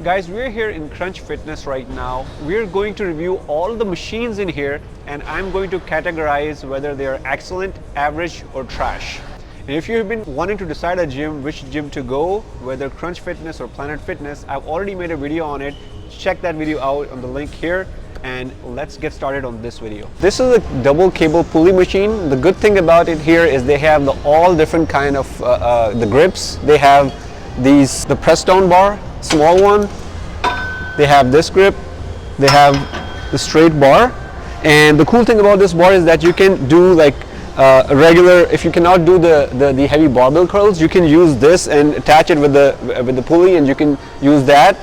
Guys, we're here in Crunch Fitness right now. We're going to review all the machines in here and I'm going to categorize whether they are excellent, average or trash. And if you've been wanting to decide a gym, which gym to go, whether Crunch Fitness or Planet Fitness, I've already made a video on it. Check that video out on the link here and let's get started on this video. This is a double cable pulley machine. The good thing about it here is they have all different kind of the grips. They have the press down bar, small one. They have this grip. They have the straight bar. And the cool thing about this bar is that you can do like a regular, if you cannot do the heavy barbell curls, you can use this and attach it with the pulley and you can use that.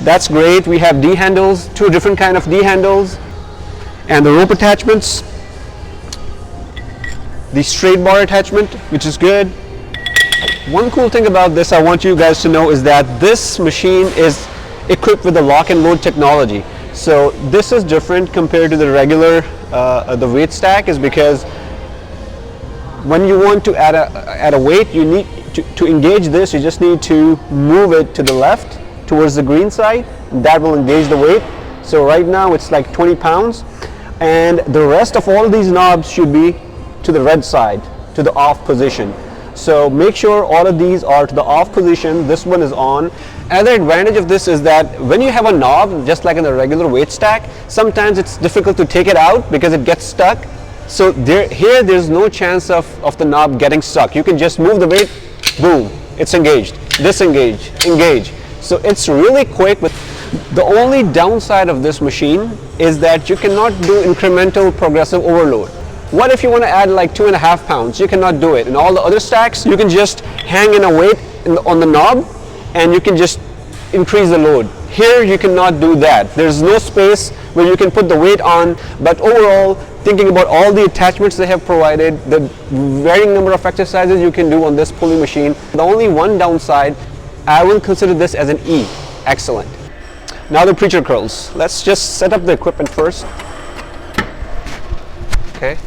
That's great. We have D handles, two different kind of D handles, and the rope attachments, the straight bar attachment, which is good. One cool thing about this I want you guys to know is that this machine is equipped with the lock and load technology. So this is different compared to the regular the weight stack, is because when you want to add a weight, you need to engage this, you just need to move it to the left towards the green side. That will engage the weight. So right now it's like 20 pounds and the rest of all these knobs should be to the red side, to the off position. So make sure all of these are to the off position. This one is on. Another advantage of this is that when you have a knob, just like in the regular weight stack, sometimes it's difficult to take it out because it gets stuck. So here there's no chance of the knob getting stuck. You can just move the weight, boom, it's engaged, disengage, engage. So it's really quick. But the only downside of this machine is that you cannot do incremental progressive overload. What if you want to add like 2.5 pounds? You cannot do it. In all the other stacks, you can just hang in a weight on the knob and you can just increase the load. Here you cannot do that. There's no space where you can put the weight on. But overall, thinking about all the attachments they have provided, the varying number of exercises you can do on this pulley machine, the only one downside, I will consider this as an E, excellent. Now the preacher curls. Let's just set up the equipment first. Okay.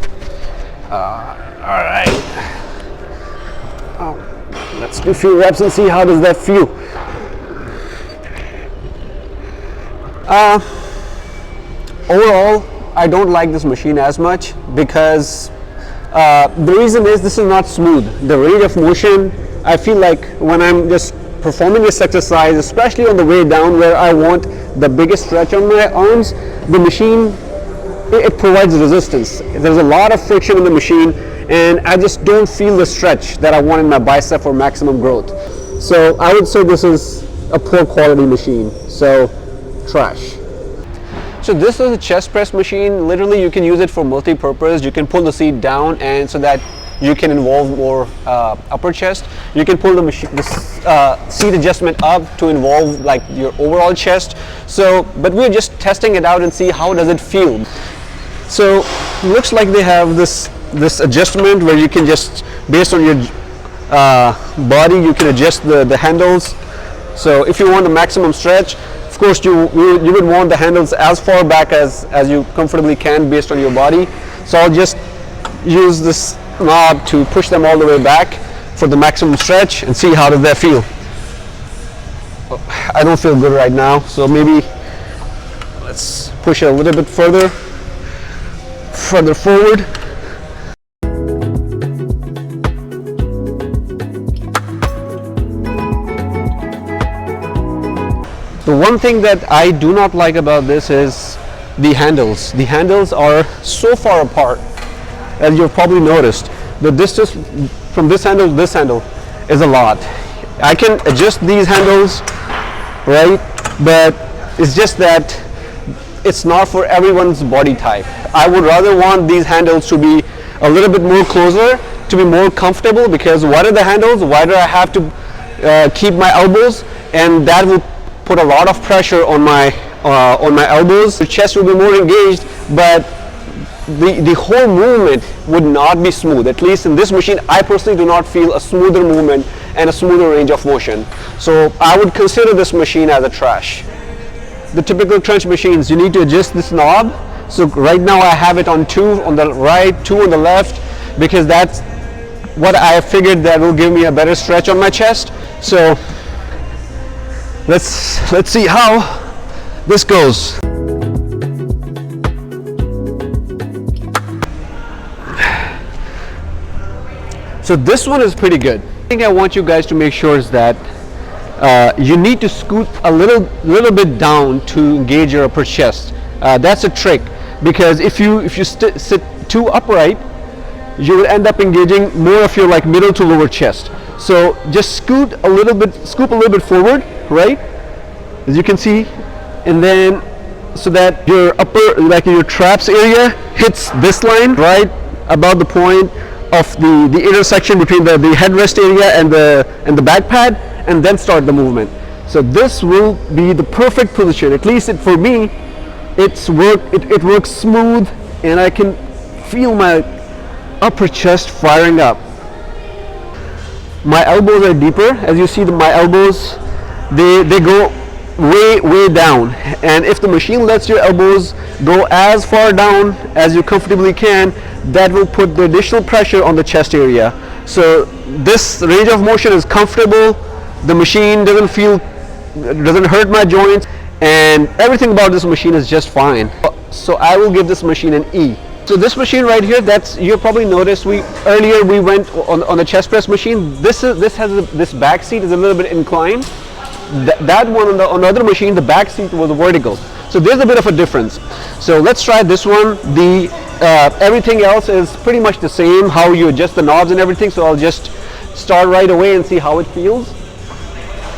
All right. Oh, let's do a few reps and see how does that feel. Overall, I don't like this machine as much because the reason is this is not smooth. The range of motion, I feel like when I'm just performing this exercise, especially on the way down where I want the biggest stretch on my arms, the machine, it provides resistance. There's a lot of friction in the machine and I just don't feel the stretch that I want in my bicep for maximum growth. So I would say this is a poor quality machine, so trash. So this is a chest press machine. Literally you can use it for multi-purpose. You can pull the seat down and so that you can involve more upper chest. You can pull the seat adjustment up to involve like your overall chest. So, but we're just testing it out and see how does it feel. So looks like they have this adjustment where you can just, based on your body, you can adjust the handles. So if you want a maximum stretch, of course you would want the handles as far back as you comfortably can based on your body. So I'll just use this knob to push them all the way back for the maximum stretch and see how does that feel. I don't feel good right now, so maybe let's push it a little bit further forward. The one thing that I do not like about this is the handles. The handles are so far apart, as you've probably noticed. The distance from this handle to this handle is a lot. I can adjust these handles, right? But it's just that it's not for everyone's body type. I would rather want these handles to be a little bit more closer, to be more comfortable, because wider the handles, wider I have to keep my elbows, and that will put a lot of pressure on my elbows. The chest will be more engaged, but the whole movement would not be smooth. At least in this machine, I personally do not feel a smoother movement and a smoother range of motion. So I would consider this machine as a trash. The typical crunch machines, you need to adjust this knob. So right now I have it on 2 on the right, 2 on the left, because that's what I figured that will give me a better stretch on my chest. So Let's see how this goes. So this one is pretty good. The thing I want you guys to make sure is that you need to scoot a little bit down to engage your upper chest. That's a trick, because if you sit too upright, you will end up engaging more of your like middle to lower chest. So just scoop a little bit forward, right? As you can see, and then so that your upper, like your traps area, hits this line right about the point of the intersection between the headrest area and the back pad, and then start the movement. So this will be the perfect position. At least for me, it works smooth, and I can feel my upper chest firing up. My elbows are deeper. As you see, my elbows, they go way down, and if the machine lets your elbows go as far down as you comfortably can, that will put the additional pressure on the chest area. So this range of motion is comfortable. The machine doesn't hurt my joints, and everything about this machine is just fine. So I will give this machine an E. So this machine right here, you probably noticed earlier we went on the chest press machine. This back seat is a little bit inclined. That one on the other machine, the back seat was vertical. So there's a bit of a difference. So let's try this one. Everything else is pretty much the same, how you adjust the knobs and everything. So I'll just start right away and see how it feels.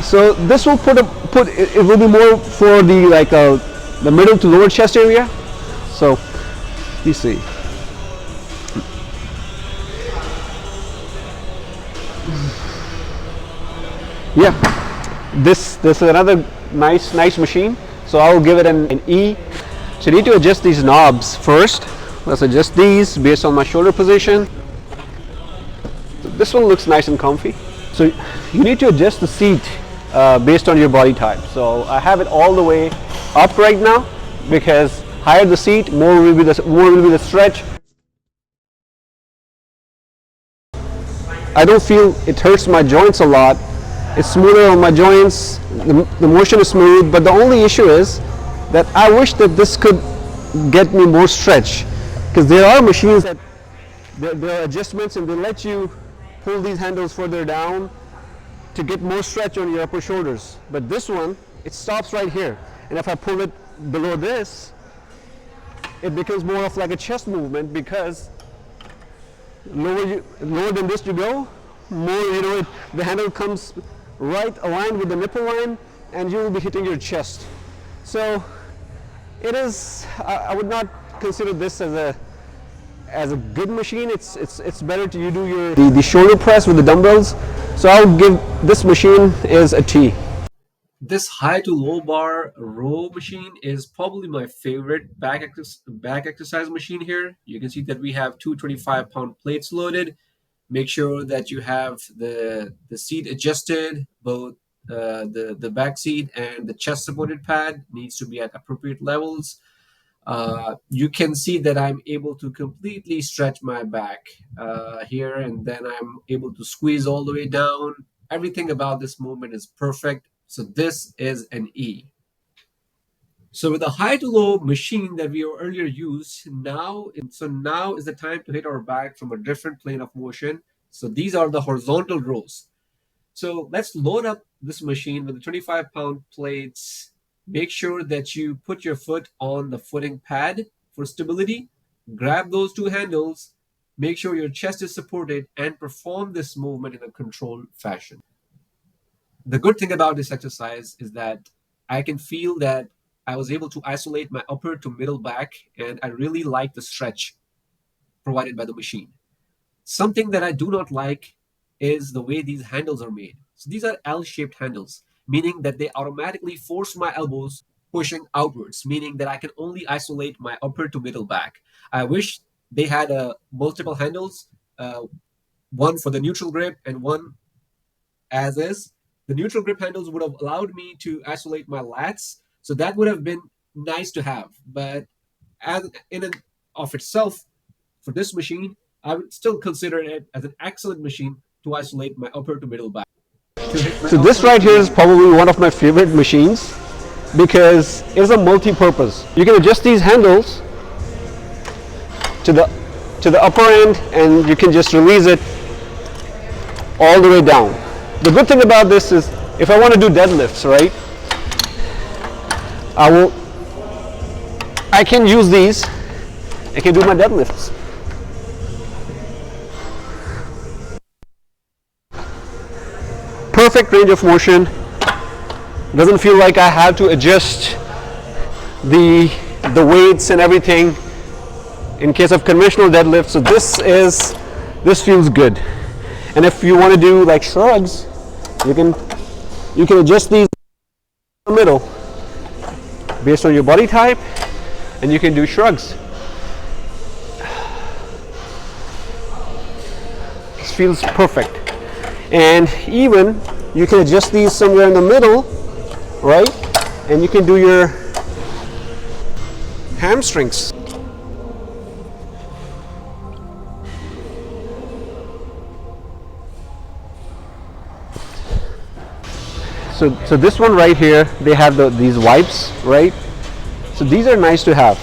So this will it will be more for the middle to lower chest area. So you see. Yeah, this is another nice machine. So I'll give it an E. So you need to adjust these knobs first. Let's adjust these based on my shoulder position. So this one looks nice and comfy. So you need to adjust the seat based on your body type. So I have it all the way up right now, because higher the seat, more will be the stretch. I don't feel it hurts my joints a lot. It's smoother on my joints. The motion is smooth, but the only issue is that I wish that this could get me more stretch, because there are machines that there are adjustments and they let you pull these handles further down to get more stretch on your upper shoulders. But this one, it stops right here, and if I pull it below this, it becomes more of like a chest movement, because lower than this you go, more the handle comes right aligned with the nipple line, and you will be hitting your chest. So it is, I would not consider this as a good machine. It's better to do the shoulder press with the dumbbells. So I'll give this machine is a T. This high to low bar row machine is probably my favorite back exercise machine here. You can see that we have two 25-pound plates loaded. Make sure that you have the seat adjusted, both the back seat and the chest supported pad needs to be at appropriate levels. You can see that I'm able to completely stretch my back here, and then I'm able to squeeze all the way down. Everything about this movement is perfect. So this is an E. So with the high to low machine that we earlier used, now is the time to hit our back from a different plane of motion. So these are the horizontal rows. So let's load up this machine with the 25-pound plates. Make sure that you put your foot on the footing pad for stability. Grab those two handles. Make sure your chest is supported and perform this movement in a controlled fashion. The good thing about this exercise is that I can feel that I was able to isolate my upper to middle back, and I really like the stretch provided by the machine. Something that I do not like is the way these handles are made. So these are L-shaped handles, meaning that they automatically force my elbows pushing outwards, meaning that I can only isolate my upper to middle back. I wish they had multiple handles, one for the neutral grip and one as is. The neutral grip handles would have allowed me to isolate my lats, so that would have been nice to have. But as in and of itself, for this machine, I would still consider it as an excellent machine to isolate my upper to middle back. to hit my So this elbow. right here is probably one of my favorite machines because it's a multi-purpose. You can adjust these handles to the upper end and you can just release it all the way down. The good thing about this is if I want to do deadlifts, right, I can use these. I can do my deadlifts. Perfect range of motion. Doesn't feel like I have to adjust the weights and everything in case of conventional deadlift. So this feels good. And if you want to do like shrugs, you can adjust these in the middle based on your body type, and you can do shrugs. This feels perfect. And even you can adjust these somewhere in the middle, right? And you can do your hamstrings. So this one right here, they have these wipes, right? So these are nice to have.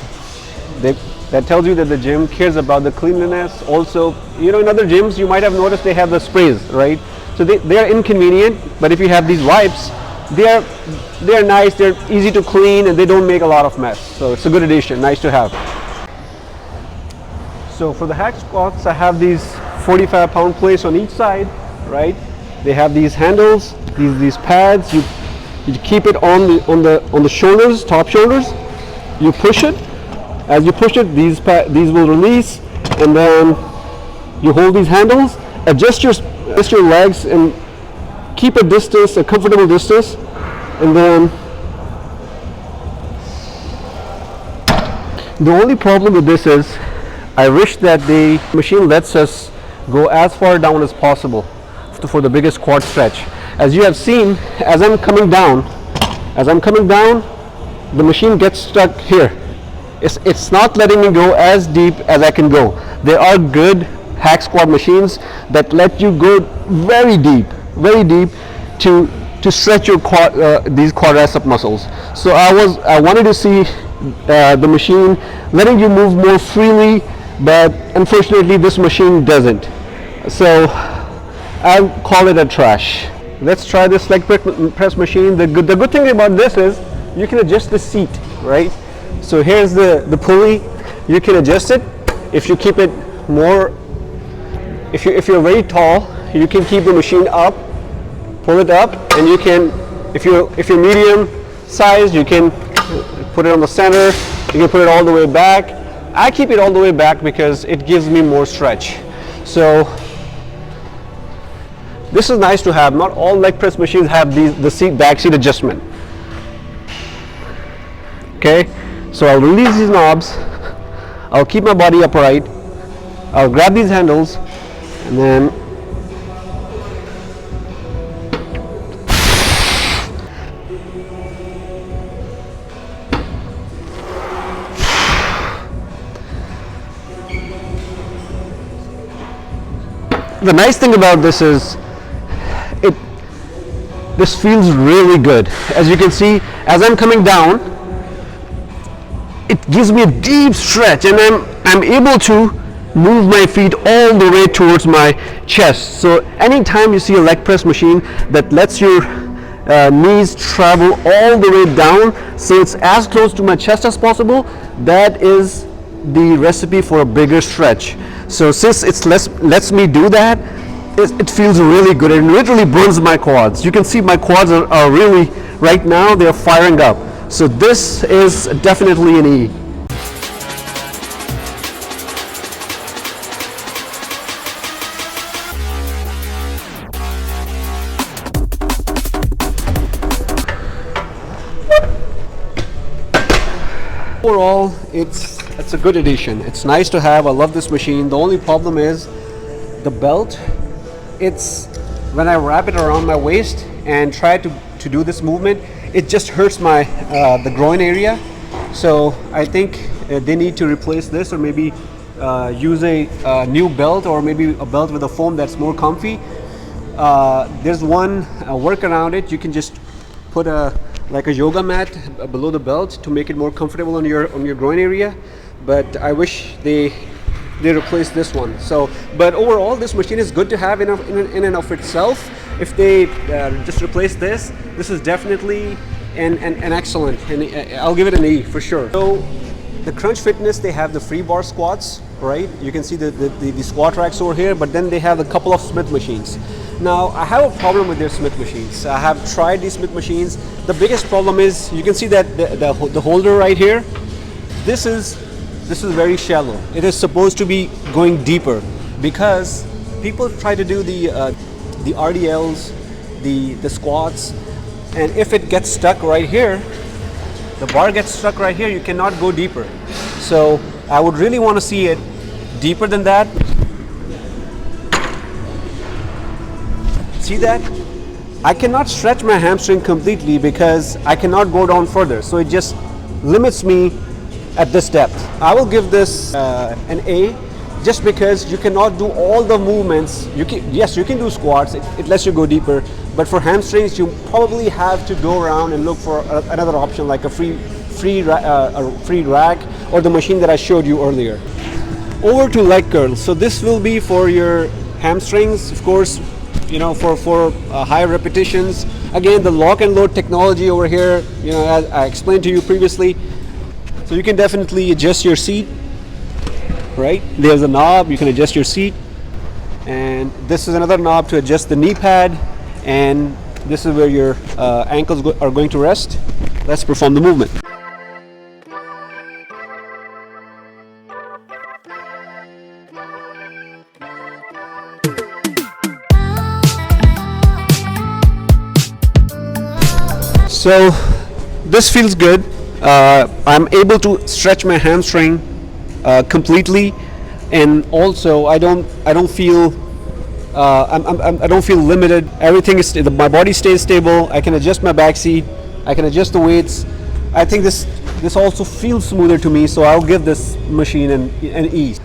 That tells you that the gym cares about the cleanliness. Also, you know, in other gyms you might have noticed they have the sprays, right? So they are inconvenient, but if you have these wipes, they are nice, they're easy to clean, and they don't make a lot of mess. So it's a good addition, nice to have. So for the hack squats, I have these 45-pound plates on each side, right? They have these handles, these pads. You keep it on the shoulders, top shoulders. You push it. As you push it, these will release, and then you hold these handles. Adjust your legs and keep a comfortable distance, and then the only problem with this is I wish that the machine lets us go as far down as possible for the biggest quad stretch. As you have seen, as I'm coming down, the machine gets stuck here. It's not letting me go as deep as I can go. There are good hack squat machines that let you go very deep to stretch your these quadricep muscles. So I wanted to see the machine letting you move more freely, but unfortunately this machine doesn't. So I'll call it a trash. Let's try this leg press machine. The good thing about this is you can adjust the seat, right? So here's the pulley. You can adjust it. If you keep it more, if you're very tall, you can keep the machine up, pull it up, and you can, if you're medium size, you can put it on the center. You can put it all the way back. I keep it all the way back because it gives me more stretch. So this is nice to have. Not all leg press machines have the back seat adjustment. Okay, so I'll release these knobs. I'll keep my body upright. I'll grab these handles, and then the nice thing about this is this feels really good. As you can see, as I'm coming down, it gives me a deep stretch, and I'm able to move my feet all the way towards my chest. So anytime you see a leg press machine that lets your knees travel all the way down, so it's as close to my chest as possible, that is the recipe for a bigger stretch. So since it lets me do that, it feels really good. It literally burns my quads. You can see my quads are really, right now, they're firing up. So this is definitely an E. Overall, it's a good addition. It's nice to have. I love this machine. The only problem is the belt. It's when I wrap it around my waist and try to do this movement, it just hurts my the groin area. So I think they need to replace this, or maybe use a new belt, or maybe a belt with a foam that's more comfy, there's one work around it. You can just put like a yoga mat below the belt to make it more comfortable on your groin area. But I wish they replaced this one. So, but overall, this machine is good to have in and of itself. If they just replace this is definitely an excellent, and I'll give it an E for sure. So the Crunch Fitness, they have the free bar squats, right? You can see the squat racks over here, but then they have a couple of Smith machines. Now I have a problem with their Smith machines. I have tried these Smith machines. The biggest problem is you can see that the holder right here, this is very shallow. It is supposed to be going deeper, because people try to do the RDLs, the squats, and if it gets stuck right here, the bar gets stuck right here, you cannot go deeper. So I would really want to see it deeper than that. See that? I cannot stretch my hamstring completely because I cannot go down further. So it just limits me at this depth. I will give this an A, just because you cannot do all the movements. Yes, you can do squats, it lets you go deeper, but for hamstrings you probably have to go around and look for another option, like a free rack or the machine that I showed you earlier. Over to leg curls. So this will be for your hamstrings, of course, you know, for high repetitions. Again, the lock and load technology over here, you know, as I explained to you previously. So you can definitely adjust your seat, right? There's a knob, you can adjust your seat. And this is another knob to adjust the knee pad. And this is where your ankles are going to rest. Let's perform the movement. So this feels good. I'm able to stretch my hamstring completely, and also I don't feel I don't feel limited. Everything is my body stays stable. I can adjust my back seat. I can adjust the weights. I think this also feels smoother to me, so I'll give this machine an E.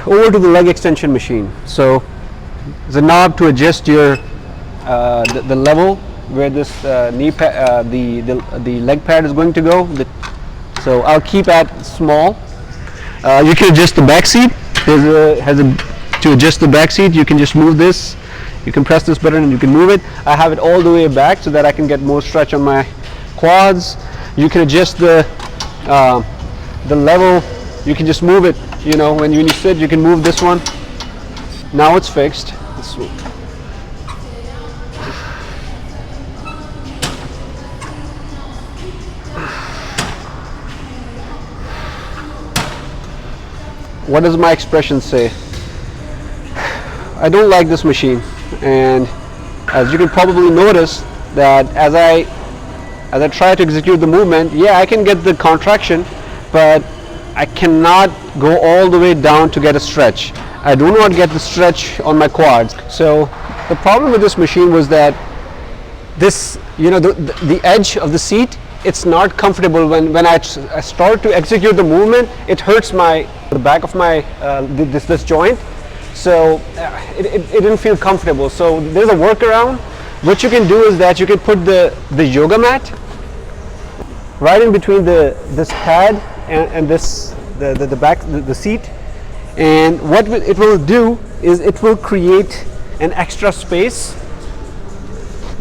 Over to the leg extension machine. So there's a knob to adjust your the level where this knee pad, the leg pad is going to go. So I'll keep at small. You can adjust the back seat. To adjust the back seat, you can just move this. You can press this button and you can move it. I have it all the way back so that I can get more stretch on my quads. You can adjust the level. You can just move it. You know, when you sit, you can move this one. Now it's fixed. What does my expression say? I don't like this machine, and as you can probably notice that as I try to execute the movement, yeah, I can get the contraction, but I cannot go all the way down to get a stretch. I do not get the stretch on my quads. So the problem with this machine was that this, you know, the edge of the seat, it's not comfortable when I start to execute the movement. It hurts the back of my this joint. So it didn't feel comfortable. So there's a workaround. What you can do is that you can put the yoga mat right in between this pad and the seat. And what it will do is it will create an extra space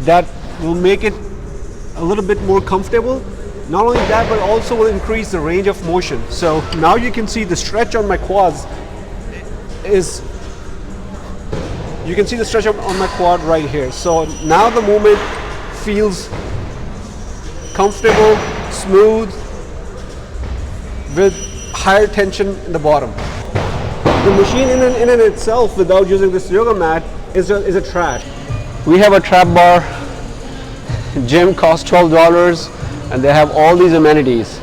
that will make it a little bit more comfortable. Not only that, but also will increase the range of motion. So now you can see the stretch on my quads you can see the stretch on my quad right here. So now the movement feels comfortable, smooth, with higher tension in the bottom. The machine in and itself, without using this yoga mat, is a trash. We have a trap bar. Gym costs $12, and they have all these amenities.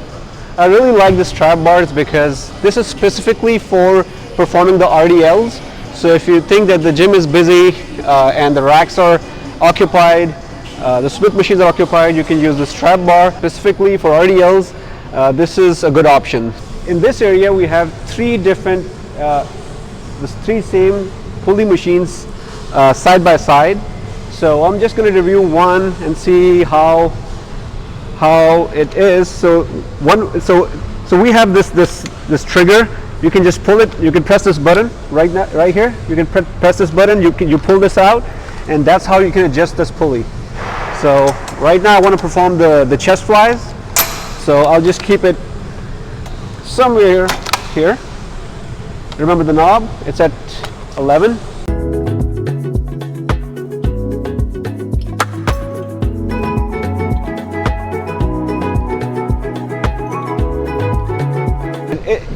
I really like this trap bars because this is specifically for performing the RDLs. So if you think that the gym is busy and the racks are occupied, the Smith machines are occupied, you can use this trap bar specifically for RDLs. This is a good option. In this area we have three different, the three same Pulley machines side by side. So I'm just going to review one and see how it is. So we have this trigger. You can just pull it. You can press this button right here. You can press this button. You pull this out, and that's how you can adjust this pulley. So right now I want to perform the chest flies. So I'll just keep it somewhere here. Remember the knob? It's at 11.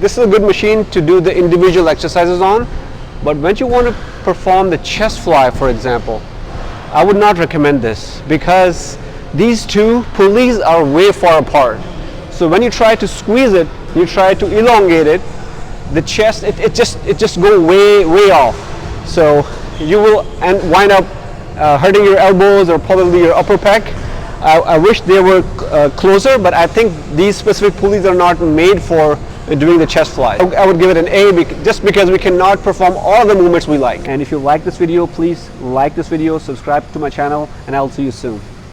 This is a good machine to do the individual exercises on, but when you want to perform the chest fly, for example, I would not recommend this because these two pulleys are way far apart. So when you try to squeeze it, you try to elongate it, the chest, it just go way off. So you will wind up hurting your elbows or probably your upper pec. I wish they were closer, but I think these specific pulleys are not made for doing the chest fly. I would give it an A just because we cannot perform all the movements we like. And if you like this video, please like this video, subscribe to my channel, and I'll see you soon.